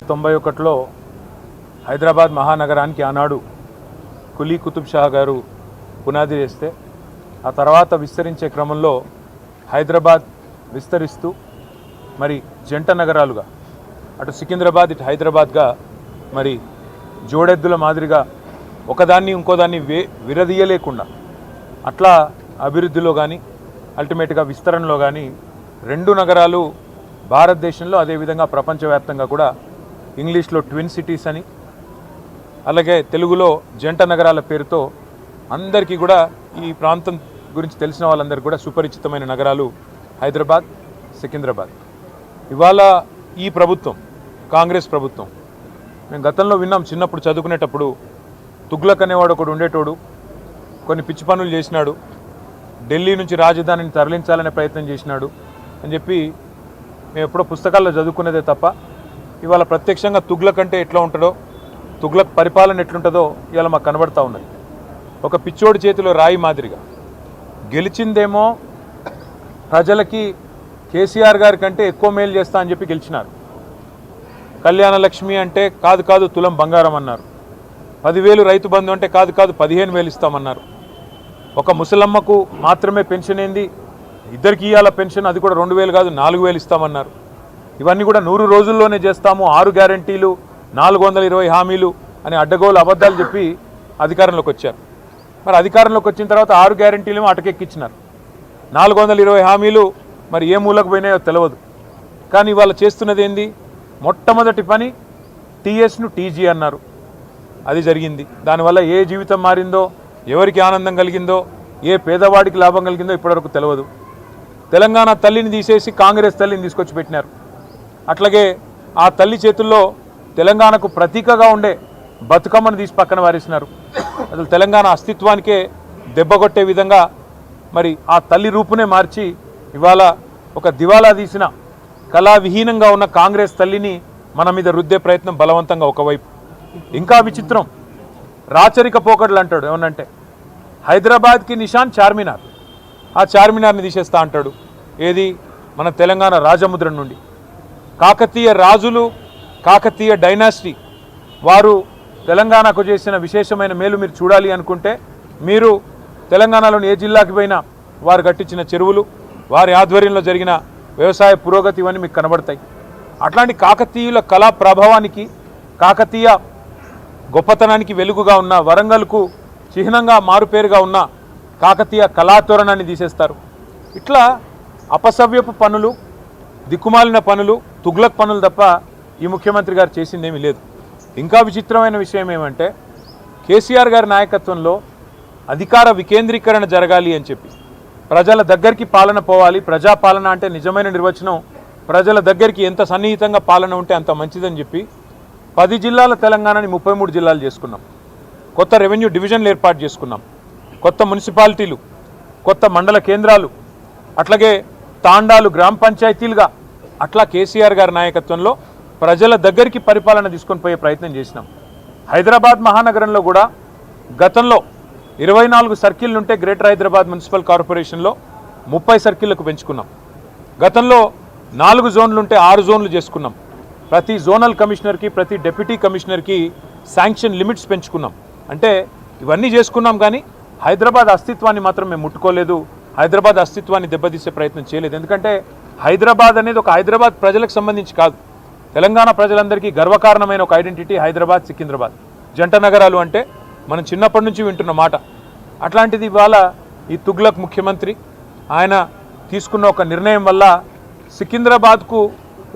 91లో హైదరాబాద్ మహానగరానికి ఆనాడు కులీ కుతుబ్ షా గారు పునాది వేస్తే ఆ తర్వాత విస్తరించే క్రమంలో హైదరాబాద్ విస్తరిస్తూ మరి జంట నగరాలుగా అటు సికింద్రాబాద్ ఇటు హైదరాబాద్గా మరి జోడెద్దుల మాదిరిగా ఒకదాన్ని ఇంకోదాన్ని విరదీయలేకుండా అట్లా అభివృద్ధిలో కానీ అల్టిమేట్గా విస్తరణలో కానీ రెండు నగరాలు భారతదేశంలో అదేవిధంగా ప్రపంచవ్యాప్తంగా కూడా ఇంగ్లీష్లో ట్విన్ సిటీస్ అని అలాగే తెలుగులో జంట నగరాల పేరుతో అందరికీ కూడా ఈ ప్రాంతం గురించి తెలిసిన వాళ్ళందరికీ కూడా సుపరిచితమైన నగరాలు హైదరాబాద్ సికింద్రాబాద్. ఇవాళ ఈ ప్రభుత్వం కాంగ్రెస్ ప్రభుత్వం మేము గతంలో విన్నాం, చిన్నప్పుడు చదువుకునేటప్పుడు తుగ్లక్ అనేవాడు ఒకడు ఉండేటోడు, కొన్ని పిచ్చి పనులు చేసినాడు, ఢిల్లీ నుంచి రాజధానిని తరలించాలనే ప్రయత్నం చేసినాడు అని చెప్పి మేము ఎప్పుడో పుస్తకాల్లో చదువుకునేదే తప్ప ఇవాళ ప్రత్యక్షంగా తుగ్లక్ అంటే ఎట్లా ఉంటుందో, తుగ్లక్ పరిపాలన ఎట్లుంటుందో ఇవాళ మాకు కనబడతా ఉన్నది. ఒక పిచ్చోడి చేతిలో రాయి మాదిరిగా గెలిచిందేమో ప్రజలకి కేసీఆర్ గారి కంటే ఎక్కువ మేలు చేస్తా అని చెప్పి గెలిచినారు. కళ్యాణ లక్ష్మి అంటే కాదు తులం బంగారం అన్నారు. 10,000 రైతు బంధు అంటే కాదు 15,000 ఇస్తామన్నారు. ఒక ముసలమ్మకు మాత్రమే పెన్షన్ ఏంది, ఇద్దరికి ఇవ్వాల పెన్షన్, అది కూడా 2,000 కాదు 4,000 ఇస్తామన్నారు. ఇవన్నీ కూడా 100 రోజుల్లోనే చేస్తాము, 6 గ్యారంటీలు 420 హామీలు అని అడ్డగోలు అబద్ధాలు చెప్పి అధికారంలోకి వచ్చారు. మరి అధికారంలోకి వచ్చిన తర్వాత 6 గ్యారంటీలు అటకెక్కించినారు, 420 హామీలు మరి ఏ మూలకు పోయినాయో తెలియదు. కానీ ఇవాళ చేస్తున్నది ఏంది, మొట్టమొదటి పని టీఎస్ను టీజీ అన్నారు, అది జరిగింది. దానివల్ల ఏ జీవితం మారిందో, ఎవరికి ఆనందం కలిగిందో, ఏ పేదవాడికి లాభం కలిగిందో ఇప్పటివరకు తెలియదు. తెలంగాణ తల్లిని తీసేసి కాంగ్రెస్ తల్లిని తీసుకొచ్చి పెట్టినారు. అట్లాగే ఆ తల్లి చేతుల్లో తెలంగాణకు ప్రతీకగా ఉండే బతుకమ్మను తీసి పక్కన వారేసినారు. అసలు తెలంగాణ అస్తిత్వానికే దెబ్బకొట్టే విధంగా మరి ఆ తల్లి రూపునే మార్చి ఇవాళ ఒక దివాలా తీసిన కళావిహీనంగా ఉన్న కాంగ్రెస్ తల్లిని మన మీద రుద్దే ప్రయత్నం బలవంతంగా ఒకవైపు. ఇంకా విచిత్రం, రాచరిక పోకడలు అంటాడు. ఏమనంటే హైదరాబాద్కి నిషాన్ చార్మినార్, ఆ చార్మినార్ని తీసేస్తా అంటాడు. ఏది, మన తెలంగాణ రాజముద్రం నుండి. కాకతీయ రాజులు, కాకతీయ డైనాసిటీ వారు తెలంగాణకు చేసిన విశేషమైన మేలు మీరు చూడాలి అనుకుంటే మీరు తెలంగాణలోని ఏ జిల్లాకి పోయినా వారు కట్టించిన చెరువులు, వారి ఆధ్వర్యంలో జరిగిన వ్యవసాయ పురోగతి ఇవన్నీ మీకు కనబడతాయి. అట్లాంటి కాకతీయుల కళా ప్రభావానికి, కాకతీయ గొప్పతనానికి వెలుగుగా ఉన్న, వరంగల్కు చిహ్నంగా మారుపేరుగా ఉన్న కాకతీయ కళాతోరణాన్ని తీసేస్తారు. ఇట్లా అపసవ్యపు పనులు, దిక్కుమాలిన పనులు, తుగ్లక్ పనులు తప్ప ఈ ముఖ్యమంత్రి గారు చేసిందేమీ లేదు. ఇంకా విచిత్రమైన విషయం ఏమంటే కేసీఆర్ గారి నాయకత్వంలో అధికార వికేంద్రీకరణ జరగాలి అని చెప్పి, ప్రజల దగ్గరికి పాలన పోవాలి, ప్రజాపాలన అంటే నిజమైన నిర్వచనం ప్రజల దగ్గరికి ఎంత సన్నిహితంగా పాలన ఉంటే అంత మంచిదని చెప్పి 10 జిల్లాల తెలంగాణని 33 జిల్లాలు చేసుకున్నాం. కొత్త రెవెన్యూ డివిజన్లు ఏర్పాటు చేసుకున్నాం, కొత్త మున్సిపాలిటీలు, కొత్త మండల కేంద్రాలు, అట్లాగే తాండాలు గ్రామ పంచాయతీలుగా అట్లా కేసీఆర్ గారి నాయకత్వంలో ప్రజల దగ్గరికి పరిపాలన తీసుకొని పోయే ప్రయత్నం చేసినాం. హైదరాబాద్ మహానగరంలో కూడా గతంలో 24 సర్కిల్ ఉంటే గ్రేటర్ హైదరాబాద్ మున్సిపల్ కార్పొరేషన్లో 30 సర్కిళ్లకు పెంచుకున్నాం. గతంలో 4 జోన్లు ఉంటే 6 జోన్లు చేసుకున్నాం. ప్రతి జోనల్ కమిషనర్కి, ప్రతి డెప్యూటీ కమిషనర్కి శాంక్షన్ లిమిట్స్ పెంచుకున్నాం. అంటే ఇవన్నీ చేసుకున్నాం, కానీ హైదరాబాద్ అస్తిత్వాన్ని మాత్రం మేము ముట్టుకోలేదు, హైదరాబాద్ అస్తిత్వాన్ని దెబ్బతీసే ప్రయత్నం చేయలేదు. ఎందుకంటే హైదరాబాద్ అనేది ఒక హైదరాబాద్ ప్రజలకు సంబంధించి కాదు, తెలంగాణ ప్రజలందరికీ గర్వకారణమైన ఒక ఐడెంటిటీ హైదరాబాద్ సికింద్రాబాద్. జంట నగరాలు అంటే మనం చిన్నప్పటి నుంచి వింటున్న మాట. అట్లాంటిది ఇవాళ ఈ తుగ్లక్ ముఖ్యమంత్రి ఆయన తీసుకున్న ఒక నిర్ణయం వల్ల సికింద్రాబాద్కు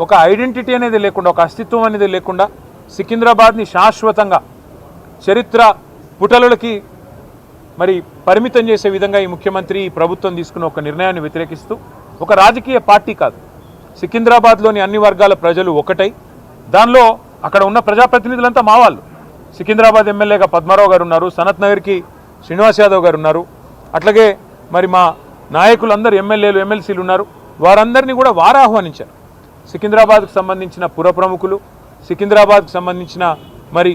ఒక ఐడెంటిటీ అనేది లేకుండా, ఒక అస్తిత్వం అనేది లేకుండా సికింద్రాబాద్ని శాశ్వతంగా చరిత్ర పుటలకి మరి పరిమితం చేసే విధంగా ఈ ముఖ్యమంత్రి, ఈ ప్రభుత్వం తీసుకున్న ఒక నిర్ణయాన్ని వ్యతిరేకిస్తూ, ఒక రాజకీయ పార్టీ కాదు, సికింద్రాబాద్లోని అన్ని వర్గాల ప్రజలు ఒకటై, దానిలో అక్కడ ఉన్న ప్రజాప్రతినిధులంతా మా వాళ్ళు. సికింద్రాబాద్ ఎమ్మెల్యేగా పద్మారావు గారు ఉన్నారు, సనత్ నగర్కి శ్రీనివాస్ యాదవ్ గారు ఉన్నారు, అట్లాగే మరి మా నాయకులందరూ ఎమ్మెల్యేలు ఎమ్మెల్సీలు ఉన్నారు. వారందరినీ కూడా వారు ఆహ్వానించారు. సికింద్రాబాద్కు సంబంధించిన పుర ప్రముఖులు, సికింద్రాబాద్కు సంబంధించిన మరి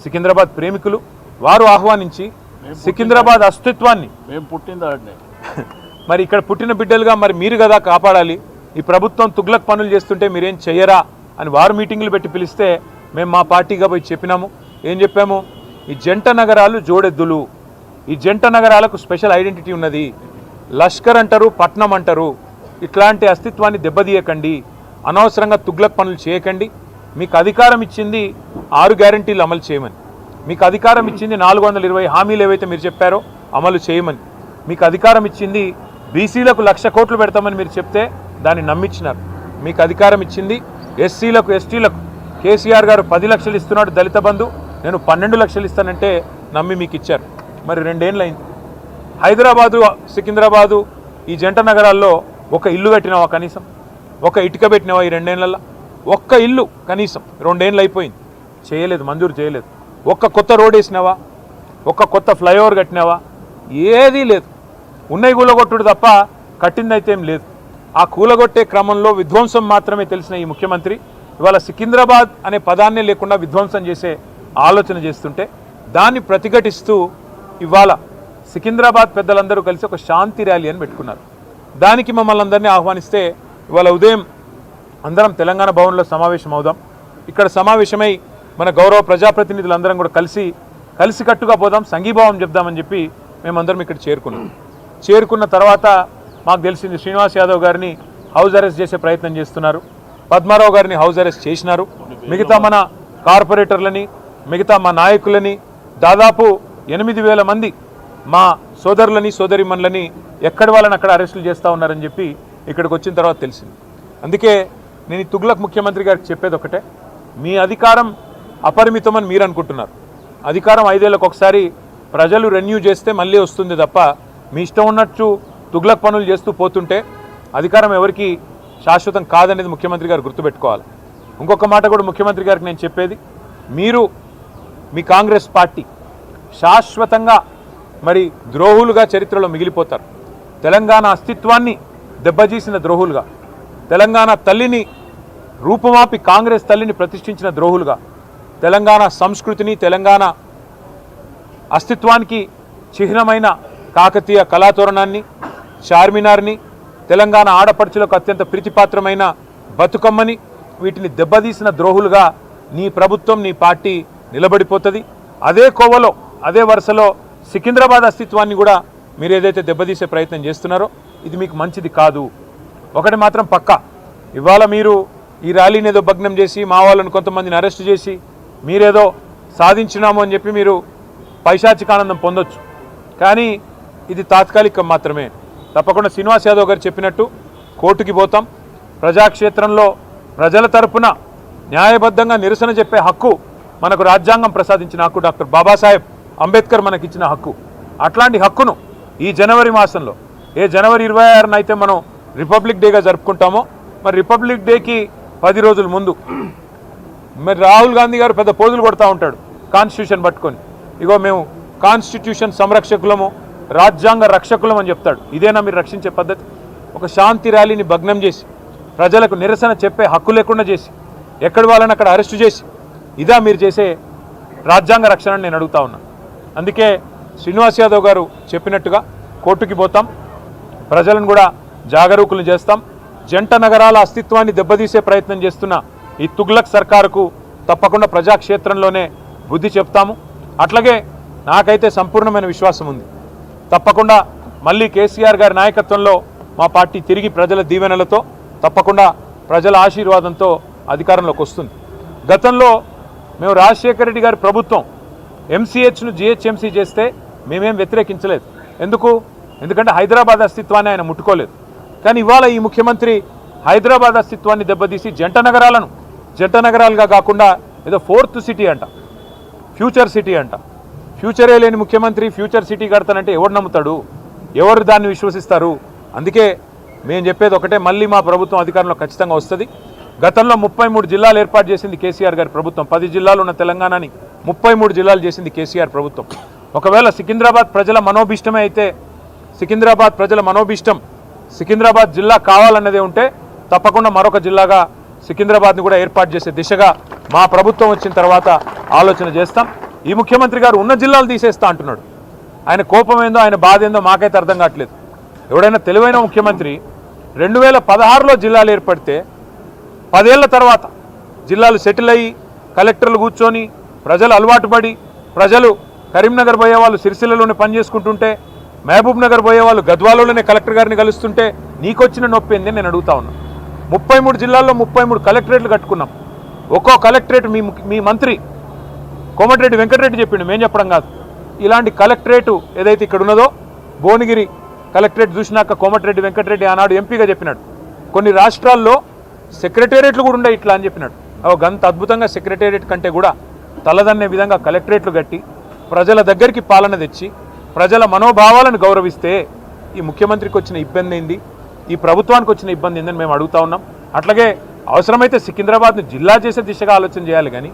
సికింద్రాబాద్ ప్రేమికులు వారు ఆహ్వానించి సికింద్రాబాద్ అస్తిత్వాన్ని మరి ఇక్కడ పుట్టిన బిడ్డలుగా మరి మీరు కదా కాపాడాలి, ఈ ప్రభుత్వం తుగ్లక్ పనులు చేస్తుంటే మీరేం చెయ్యరా అని వారు మీటింగులు పెట్టి పిలిస్తే మేము మా పార్టీగా పోయి చెప్పినాము. ఏం చెప్పాము? ఈ జంట నగరాలు జోడెద్దులు, ఈ జంట నగరాలకు స్పెషల్ ఐడెంటిటీ ఉన్నది. లష్కర్ అంటారు, పట్నం అంటారు. ఇట్లాంటి అస్తిత్వాన్ని దెబ్బతీయకండి, అనవసరంగా తుగ్లక్ పనులు చేయకండి. మీకు అధికారం ఇచ్చింది 6 గ్యారంటీలు అమలు చేయమని, మీకు అధికారం ఇచ్చింది 420 హామీలు ఏవైతే మీరు చెప్పారో అమలు చేయమని, మీకు అధికారం ఇచ్చింది బీసీలకు 1,00,000 కోట్లు పెడతామని మీరు చెప్తే దాన్ని నమ్మించినారు. మీకు అధికారం ఇచ్చింది ఎస్సీలకు ఎస్టీలకు కేసీఆర్ గారు 10 లక్షలు ఇస్తున్నాడు దళిత బంధు, నేను 12 లక్షలు ఇస్తానంటే నమ్మి మీకు ఇచ్చారు. మరి 2 ఏళ్ళు అయింది. హైదరాబాదు సికింద్రాబాదు ఈ జంట నగరాల్లో ఒక ఇల్లు కట్టినావా? కనీసం ఒక ఇటుక పెట్టినావా ఈ 2 ఏళ్లలో? ఒక్క ఇల్లు కనీసం 2 ఏళ్ళు అయిపోయింది, చేయలేదు, మంజూరు చేయలేదు. ఒక్క కొత్త రోడ్ వేసినావా? ఒక్క కొత్త ఫ్లైఓవర్ కట్టినావా? ఏదీ లేదు. ఉన్నవి కూలగొట్టుడు తప్ప కట్టిందైతే ఏం లేదు. ఆ కూలగొట్టే క్రమంలో విధ్వంసం మాత్రమే తెలిసిన ఈ ముఖ్యమంత్రి ఇవాళ సికింద్రాబాద్ అనే పదాన్నే లేకుండా విధ్వంసం చేసే ఆలోచన చేస్తుంటే దాన్ని ప్రతిఘటిస్తూ ఇవాళ సికింద్రాబాద్ పెద్దలందరూ కలిసి ఒక శాంతి ర్యాలీ అని పెట్టుకున్నారు. దానికి మమ్మల్ని అందరినీ ఆహ్వానిస్తే ఇవాళ ఉదయం అందరం తెలంగాణ భవన్లో సమావేశం అవుదాం, ఇక్కడ సమావేశమై మన గౌరవ ప్రజాప్రతినిధులందరం కూడా కలిసికట్టుగా పోదాం, సంఘీభావం చెప్దామని చెప్పి మేమందరం ఇక్కడ చేరుకున్న తర్వాత మాకు తెలిసింది శ్రీనివాస్ యాదవ్ గారిని హౌస్ అరెస్ట్ చేసే ప్రయత్నం చేస్తున్నారు, పద్మారావు గారిని హౌస్ అరెస్ట్ చేసినారు, మిగతా మన కార్పొరేటర్లని, మిగతా మా నాయకులని, దాదాపు 8,000 మంది మా సోదరులని సోదరిమణులని ఎక్కడి వాళ్ళని అక్కడ అరెస్టులు చేస్తూ ఉన్నారని చెప్పి ఇక్కడికి వచ్చిన తర్వాత తెలిసింది. అందుకే నేను ఈ తుగ్లక్ ముఖ్యమంత్రి గారికి చెప్పేది ఒకటే, మీ అధికారం అపరిమితమని మీరు అనుకుంటున్నారు. అధికారం 5 ఏళ్లకు ఒకసారి ప్రజలు రెన్యూ చేస్తే మళ్ళీ వస్తుంది తప్ప మీ ఇష్టం ఉన్నట్టు తుగ్లక్ పనులు చేస్తూ పోతుంటే అధికారం ఎవరికి శాశ్వతం కాదనేది ముఖ్యమంత్రి గారు గుర్తుపెట్టుకోవాలి. ఇంకొక మాట కూడా ముఖ్యమంత్రి గారికి నేను చెప్పేది, మీరు మీ కాంగ్రెస్ పార్టీ శాశ్వతంగా మరి ద్రోహులుగా చరిత్రలో మిగిలిపోతారు. తెలంగాణ అస్తిత్వాన్ని దెబ్బతీసిన ద్రోహులుగా, తెలంగాణ తల్లిని రూపుమాపి కాంగ్రెస్ తల్లిని ప్రతిష్ఠించిన ద్రోహులుగా, తెలంగాణ సంస్కృతిని తెలంగాణ అస్తిత్వానికి చిహ్నమైన కాకతీయ కళాతోరణాన్ని, చార్మినార్ని, తెలంగాణ ఆడపడుచులకు అత్యంత ప్రీతిపాత్రమైన బతుకమ్మని, వీటిని దెబ్బతీసిన ద్రోహులుగా నీ ప్రభుత్వం నీ పార్టీ నిలబడిపోతుంది. అదే కోవలో అదే వరుసలో సికింద్రాబాద్ అస్తిత్వాన్ని కూడా మీరు ఏదైతే దెబ్బతీసే ప్రయత్నం చేస్తున్నారో ఇది మీకు మంచిది కాదు. ఒకటి మాత్రం పక్కా, ఇవాళ మీరు ఈ ర్యాలీని ఏదో భగ్నం చేసి మా వాళ్ళని కొంతమందిని అరెస్ట్ చేసి మీరేదో సాధించినాము అని చెప్పి మీరు పైశాచికానందం పొందొచ్చు, కానీ ఇది తాత్కాలికం మాత్రమే. తప్పకుండా శ్రీనివాస్ యాదవ్ గారు చెప్పినట్టు కోర్టుకి పోతాం. ప్రజాక్షేత్రంలో ప్రజల తరపున న్యాయబద్ధంగా నిరసన చెప్పే హక్కు మనకు రాజ్యాంగం ప్రసాదించిన హక్కు, డాక్టర్ బాబాసాహెబ్ అంబేద్కర్ మనకిచ్చిన హక్కు. అట్లాంటి హక్కును ఈ జనవరి మాసంలో జనవరి 26న అయితే మనం రిపబ్లిక్ డేగా జరుపుకుంటామో, మరి రిపబ్లిక్ డేకి 10 రోజుల ముందు మరి రాహుల్ గాంధీ గారు పెద్ద పోజులు కొడతా ఉంటాడు కాన్స్టిట్యూషన్ పట్టుకొని, ఇగో మేము కాన్స్టిట్యూషన్ సంరక్షకులము రాజ్యాంగ రక్షకులం అని చెప్తాడు. ఇదేనా మీరు రక్షించే పద్ధతి? ఒక శాంతి ర్యాలీని భగ్నం చేసి ప్రజలకు నిరసన చెప్పే హక్కు లేకుండా చేసి ఎక్కడి వాళ్ళని అక్కడ అరెస్టు చేసి ఇదా మీరు చేసే రాజ్యాంగ రక్షణ నేను అడుగుతా ఉన్నా. అందుకే శ్రీనివాస్ యాదవ్ గారు చెప్పినట్టుగా కోర్టుకి పోతాం, ప్రజలను కూడా జాగరూకులు చేస్తాం. జంట నగరాల అస్తిత్వాన్ని దెబ్బతీసే ప్రయత్నం చేస్తున్న ఈ తుగ్లక్ సర్కారుకు తప్పకుండా ప్రజాక్షేత్రంలోనే బుద్ధి చెప్తాము. అట్లాగే నాకైతే సంపూర్ణమైన విశ్వాసం ఉంది, తప్పకుండా మళ్ళీ కేసీఆర్ గారి నాయకత్వంలో మా పార్టీ తిరిగి ప్రజల దీవెనలతో తప్పకుండా ప్రజల ఆశీర్వాదంతో అధికారంలోకి వస్తుంది. గతంలో మేము రాజశేఖర రెడ్డి గారి ప్రభుత్వం ఎంసీహెచ్ను జిహెచ్ఎంసీ చేస్తే మేమేం వ్యతిరేకించలేదు. ఎందుకంటే హైదరాబాద్ అస్తిత్వాన్ని ఆయన ముట్టుకోలేదు. కానీ ఇవాళ ఈ ముఖ్యమంత్రి హైదరాబాద్ అస్తిత్వాన్ని దెబ్బతీసి జంట నగరాలను జంట నగరాలుగా కాకుండా ఏదో 4th సిటీ అంట, ఫ్యూచర్ సిటీ అంట. ఫ్యూచరే లేని ముఖ్యమంత్రి ఫ్యూచర్ సిటీ కడతానంటే ఎవరు నమ్ముతాడు? ఎవరు దాన్ని విశ్వసిస్తారు? అందుకే మేము చెప్పేది ఒకటే, మళ్ళీ మా ప్రభుత్వం అధికారంలో ఖచ్చితంగా వస్తుంది. గతంలో 33 జిల్లాలు ఏర్పాటు చేసింది కేసీఆర్ గారి ప్రభుత్వం. 10 జిల్లాలు ఉన్న తెలంగాణని 33 జిల్లాలు చేసింది కేసీఆర్ ప్రభుత్వం. ఒకవేళ సికింద్రాబాద్ ప్రజల మనోభిష్టమే అయితే, సికింద్రాబాద్ ప్రజల మనోభిష్టం సికింద్రాబాద్ జిల్లా కావాలన్నదే ఉంటే తప్పకుండా మరొక జిల్లాగా సికింద్రాబాద్ని కూడా ఏర్పాటు చేసే దిశగా మా ప్రభుత్వం వచ్చిన తర్వాత ఆలోచన చేస్తాం. ఈ ముఖ్యమంత్రి గారు ఉన్న జిల్లాలు తీసేస్తా అంటున్నాడు. ఆయన కోపం ఏందో ఆయన బాధ ఏందో మాకైతే అర్థం కావట్లేదు. ఎవడైనా తెలివైన ముఖ్యమంత్రి 2016లో జిల్లాలు ఏర్పడితే 10 ఏళ్ల తర్వాత జిల్లాలు సెటిల్ అయ్యి కలెక్టర్లు కూర్చొని ప్రజలు అలవాటు పడి ప్రజలు కరీంనగర్ పోయే వాళ్ళు సిరిసిల్లలోనే పనిచేసుకుంటుంటే మహబూబ్ నగర్ పోయే వాళ్ళు గద్వాలలోనే కలెక్టర్ గారిని కలుస్తుంటే నీకొచ్చిన నొప్పి ఏంది నేను అడుగుతా ఉన్నా. 33 జిల్లాల్లో 33 కలెక్టరేట్లు కట్టుకున్నాం. ఒక్కో కలెక్టరేట్ మీ మంత్రి కోమటిరెడ్డి వెంకటరెడ్డి చెప్పిండు, మేము చెప్పడం కాదు. ఇలాంటి కలెక్టరేటు ఏదైతే ఇక్కడ ఉన్నదో భువనగిరి కలెక్టరేట్ చూసినాక కోమటిరెడ్డి వెంకటరెడ్డి ఆనాడు ఎంపీగా చెప్పినాడు, కొన్ని రాష్ట్రాల్లో సెక్రటేరియట్లు కూడా ఉండే ఇట్లా అని చెప్పినాడు. గంత అద్భుతంగా సెక్రటేరియట్ కంటే కూడా తలదన్నే విధంగా కలెక్టరేట్లు కట్టి ప్రజల దగ్గరికి పాలన తెచ్చి ప్రజల మనోభావాలను గౌరవిస్తే ఈ ముఖ్యమంత్రికి వచ్చిన ఇబ్బంది ఏంది, ఈ ప్రభుత్వానికి వచ్చిన ఇబ్బంది ఏందని మేము అడుగుతా ఉన్నాం. అట్లాగే అవసరమైతే సికింద్రాబాద్ని జిల్లా చేసే దిశగా ఆలోచన చేయాలి కానీ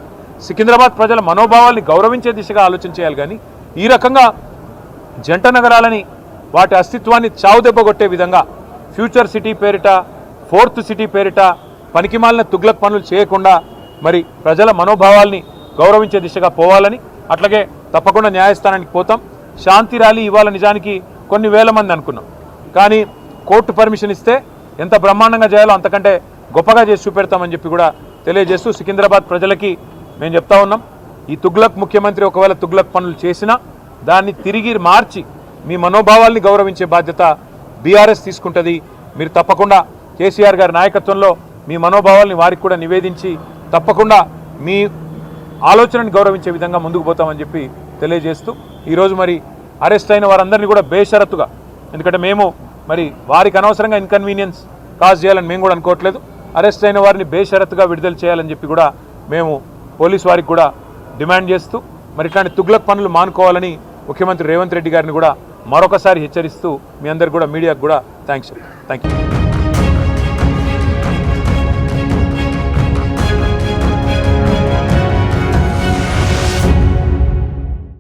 సికింద్రాబాద్ ప్రజల మనోభావాల్ని గౌరవించే దిశగా ఆలోచన చేయాలి కానీ ఈ రకంగా జంట నగరాలని వాటి అస్తిత్వాన్ని చావుదెబ్బగొట్టే విధంగా ఫ్యూచర్ సిటీ పేరిట 4th సిటీ పేరిట పనికిమాలిన తుగ్లక్ పనులు చేయకుండా మరి ప్రజల మనోభావాల్ని గౌరవించే దిశగా పోవాలని, అట్లాగే తప్పకుండా న్యాయస్థానానికి పోతాం. శాంతి ర్యాలీ ఇవాళ నిజానికి కొన్ని వేల మంది అనుకున్నాం, కానీ కోర్టు పర్మిషన్ ఇస్తే ఎంత బ్రహ్మాండంగా చేయాలో అంతకంటే గొప్పగా చేసి చూపెడతామని చెప్పి కూడా తెలియజేస్తూ సికింద్రాబాద్ ప్రజలకి మేము చెప్తా ఉన్నాం, ఈ తుగ్లక్ ముఖ్యమంత్రి ఒకవేళ తుగ్లక్ పనులు చేసినా దాన్ని తిరిగి మార్చి మీ మనోభావాల్ని గౌరవించే బాధ్యత బీఆర్ఎస్ తీసుకుంటుంది. మీరు తప్పకుండా కేసీఆర్ గారి నాయకత్వంలో మీ మనోభావాల్ని వారికి కూడా నివేదించి తప్పకుండా మీ ఆలోచనని గౌరవించే విధంగా ముందుకు పోతామని చెప్పి తెలియజేస్తూ ఈరోజు మరి అరెస్ట్ అయిన వారందరినీ కూడా బేషరతుగా, ఎందుకంటే మేము మరి వారికి అనవసరంగా ఇన్కన్వీనియన్స్ కాజ్ చేయాలని మేము కూడా అనుకోవట్లేదు, అరెస్ట్ అయిన వారిని బేషరతుగా విడుదల చేయాలని చెప్పి కూడా మేము పోలీసు వారికి కూడా డిమాండ్ చేస్తూ మరి ఇట్లాంటి తుగ్లక్ పనులు మానుకోవాలని ముఖ్యమంత్రి రేవంత్ రెడ్డి గారిని కూడా మరొకసారి హెచ్చరిస్తూ మీ అందరికి కూడా మీడియాకు కూడా థ్యాంక్ యూ.